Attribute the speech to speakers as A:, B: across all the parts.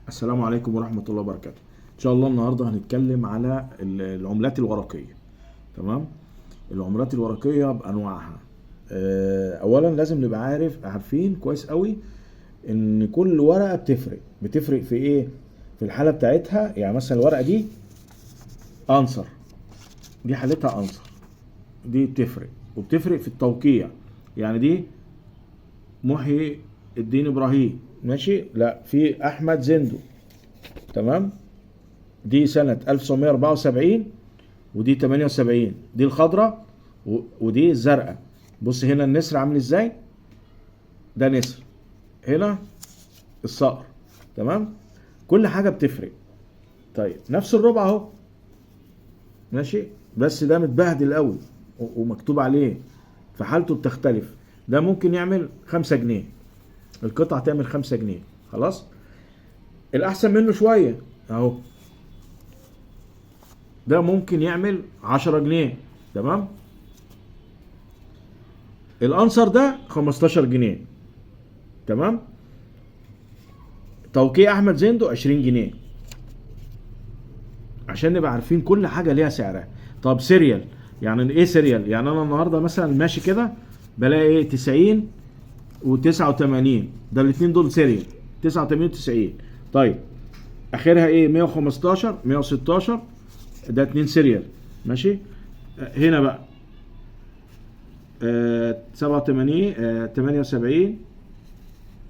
A: السلام عليكم ورحمة الله وبركاته. إن شاء الله النهاردة هنتكلم على العملات الورقية. تمام. العملات الورقية بأنواعها. أولا لازم نبقى عارفين كويس قوي إن كل ورقة بتفرق في إيه؟ في الحالة بتاعتها. يعني مثلا الورقة دي أنصر، دي حالتها أنصر، دي بتفرق، وبتفرق في التوقيع. يعني دي محي الدين إبراهيم، ماشي؟ لا، في أحمد زندو. تمام. دي سنة 1974 ودي 78. دي الخضراء ودي الزرقاء. بص هنا النسر عامل ازاي، ده نسر، هنا الصقر. تمام. كل حاجة بتفرق. طيب نفس الربع اهو، ماشي، بس ده متبهدل قوي ومكتوب عليه، فحالته بتختلف. ده ممكن يعمل 5 جنيه، القطعة تعمل 5 جنيه. خلاص. الأحسن منه شوية اهو، ده ممكن يعمل 10 جنيه. تمام. الانسر ده 15 جنيه. تمام. توقيع احمد زندو 20 جنيه. عشان نبقى عارفين كل حاجه ليها سعرها. طب سيريال، يعني ايه سيريال؟ يعني انا النهارده مثلا ماشي كده بلاقي ايه 90 و89، ده الاثنين دول سيريال، 89 و90. طيب اخرها ايه 115 116، ده 2 سيريال. ماشي. هنا بقى 87 78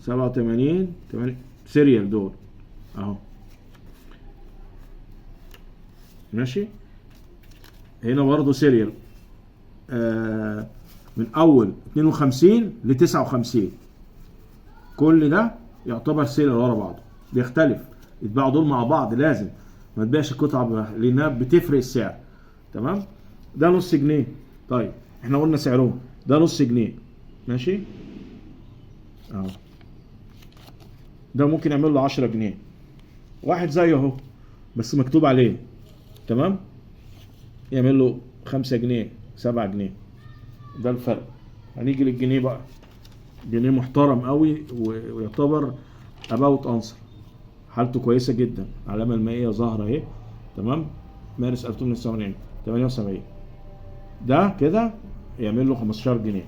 A: 87 8 سيريال دول اهو. ماشي. هنا برضه سيريال من اول 52 ل 59، كل ده يعتبر سيريال ورا بعضه، بيختلف. يتباعوا دول مع بعض، لازم ما تبيعش القطعه لانها بتفرق السعر. تمام. ده نص جنيه. طيب احنا قلنا سعرهم، ده نص جنيه. ماشي اهو. ده ممكن يعمل له 10 جنيه. واحد زيه اهو بس مكتوب عليه. تمام. يعمل له 5 جنيه 7 جنيه. ده الفرق. هنيجي للجنيه بقى. جنيه محترم قوي ويعتبر اباوت انصر، حالته كويسه جدا، العلامه المائيه ظاهره اهي. تمام. مارس 1978. ده كده يعمل له 15 جنيه.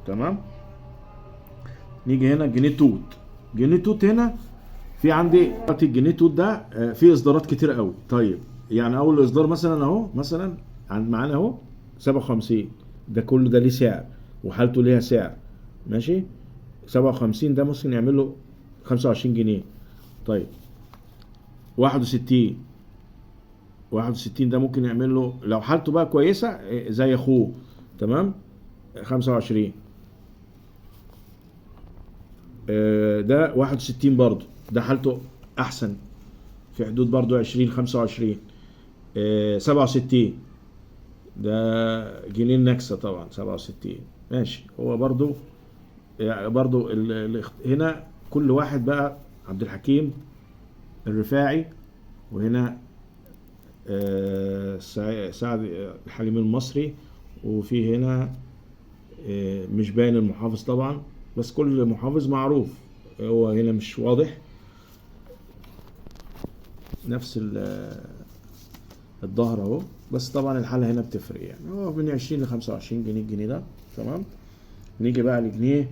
A: تمام. نيجي هنا جنيه توت. جنيه توت هنا في عندي دلوقتي الجنيه توت ده فيه اصدارات كتير قوي. طيب يعني اول اصدار مثلا اهو، مثلا عند معانا اهو 57، ده كله ده ليه سعر وحالته ليها سعر. ماشي. 57 ده ممكن يعمل له 25 جنيه. طيب 61، 61 ده ممكن يعمل له لو حالته بقى كويسه زي اخوه. تمام. 25. ده 61 برضه، ده حالته احسن، في حدود برضه 20 25. 67 ده جنيه النكسه طبعا 67. ماشي. هو برضه يعني برضه هنا كل واحد بقى، عبد الحكيم الرفاعي، وهنا سعد الحليم المصري، وفي هنا مش باين المحافظ طبعا، بس كل محافظ معروف. هو هنا مش واضح نفس الظهر اهو، بس طبعا الحالة هنا بتفرق. يعني هو من 20 ل 25 جنيه الجنيه ده. تمام. نيجي بقى لجنيه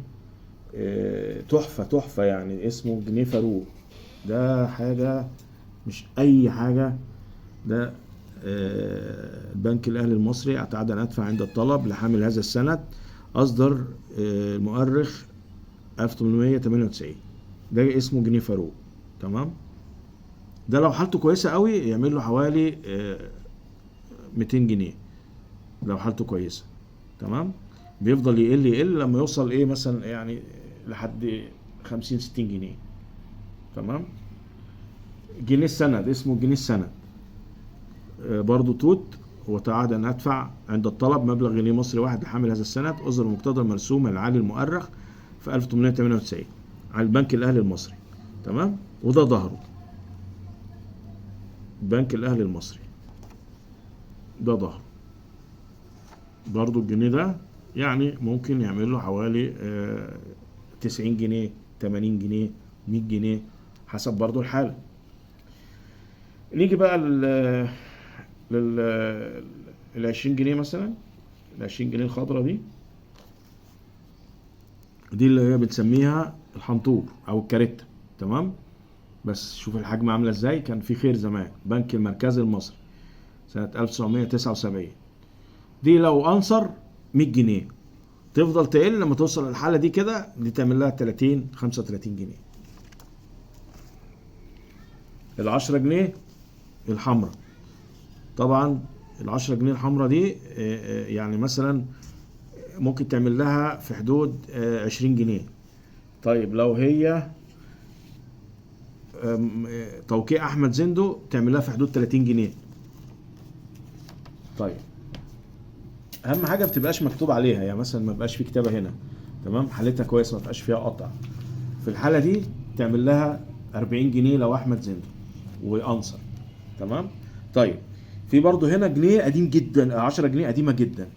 A: تحفة تحفة، يعني اسمه جنيه فاروق. ده حاجة مش أي حاجة. ده البنك الأهلي المصري أتعدى أن أدفع عند الطلب لحامل هذا السند. أصدر المؤرخ 1898. ده اسمه جنيه فاروق. تمام. ده لو حالته كويسة قوي يعمل له حوالي 200 جنيه لو حالته كويسة. تمام. بيفضل يقل يقل لما يوصل ايه مثلا يعني لحد 50 60 جنيه. تمام. جنيه السند اسمه جنيه السند برضو توت. وتعاد ان ادفع عند الطلب مبلغ جنيه مصري واحد لحامل هذا السند، اصدر مقتضى المرسوم العالي المؤرخ في 1898 على البنك الاهلي المصري. تمام. وده ظهره البنك الاهلي المصري، ده ظهره. برضو الجنيه ده يعني ممكن يعمل له حوالي 90 جنيه 80 جنيه 100 جنيه حسب برضو الحالة. نيجي بقى لل ال 20 جنيه مثلا. ال 20 جنيه الخضرا دي اللي هي بنسميها الحنطور او الكاريتا. تمام. بس شوف الحجم عامله ازاي. كان في خير زمان، بنك المركزي المصري سنه 1979. دي لو انصر 100 جنيه، تفضل تقل لما توصل للحاله دي كده، دي تعمل لها 30 35 جنيه. ال 10 جنيه الحمراء، طبعا ال 10 جنيه الحمراء دي يعني مثلا ممكن تعمل لها في حدود 20 جنيه. طيب لو هي توقيع احمد زندو تعمل لها في حدود 30 جنيه. طيب اهم حاجه ما بتبقاش مكتوب عليها، يعني مثلا ما بقاش في كتابه هنا، تمام، حالتها كويسه ما بقاش فيها قطع. في الحاله دي تعمل لها 40 جنيه لو احمد زندو وانصر. تمام. طيب في برضه هنا جنيه قديم جدا، 10 جنيه قديمه جدا،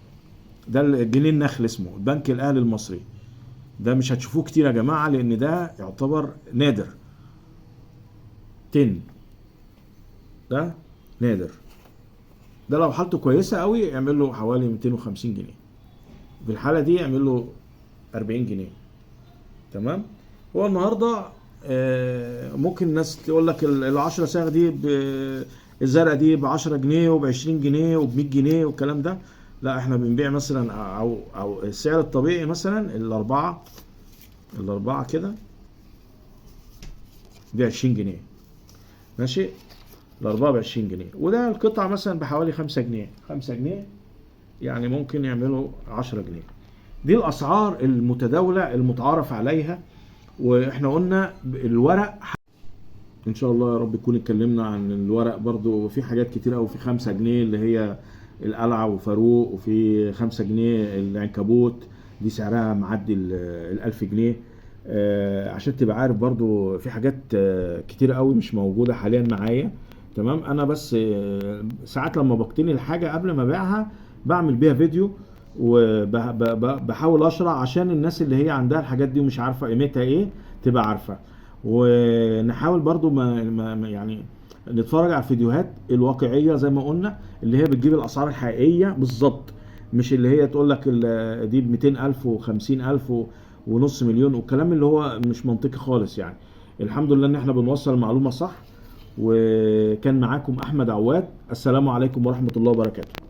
A: ده الجنيه النخل اسمه، البنك الاهلي المصري. ده مش هتشوفوه كتير يا جماعه لان ده يعتبر نادر. 10 ده نادر. ده لو حالته كويسه قوي يعمل له حوالي 250 جنيه. في الحاله دي يعمل له 40 جنيه. تمام. هو النهارده ممكن الناس تقول لك ال 10 صاغ دي الزرقاء دي ب 10 جنيه وب 20 جنيه وب 100 جنيه والكلام ده. لا احنا بنبيع مثلا او السعر الطبيعي مثلا الاربعه كده ب 20 جنيه. ماشي. الاربعه ب 20 جنيه، وده القطعه مثلا بحوالي 5 جنيه. 5 جنيه يعني ممكن يعملوا 10 جنيه. دي الاسعار المتداوله المتعارف عليها. واحنا قلنا الورق ان شاء الله يا رب يكون اتكلمنا عن الورق برضو. في حاجات كتير قوي، في 5 جنيه اللي هي القلعه وفاروق، وفي 5 جنيه العنكبوت دي سعرها معدي ال 1000 جنيه. عشان تبقى عارف برضو في حاجات كتير قوي مش موجوده حاليا معايا. تمام. انا بس ساعات لما بقتني الحاجه قبل ما ابيعها بعمل بيها فيديو وبحاول اشرح عشان الناس اللي هي عندها الحاجات دي ومش عارفه قيمتها ايه تبقى عارفه. ونحاول برضو ما يعني نتفرج على الفيديوهات الواقعيه زي ما قلنا، اللي هي بتجيب الاسعار الحقيقيه بالظبط، مش اللي هي تقول لك دي ب 200,000 و50,000 ونص مليون والكلام اللي هو مش منطقي خالص يعني. الحمد لله ان احنا بنوصل المعلومه صح. وكان معاكم احمد عواد. السلام عليكم ورحمه الله وبركاته.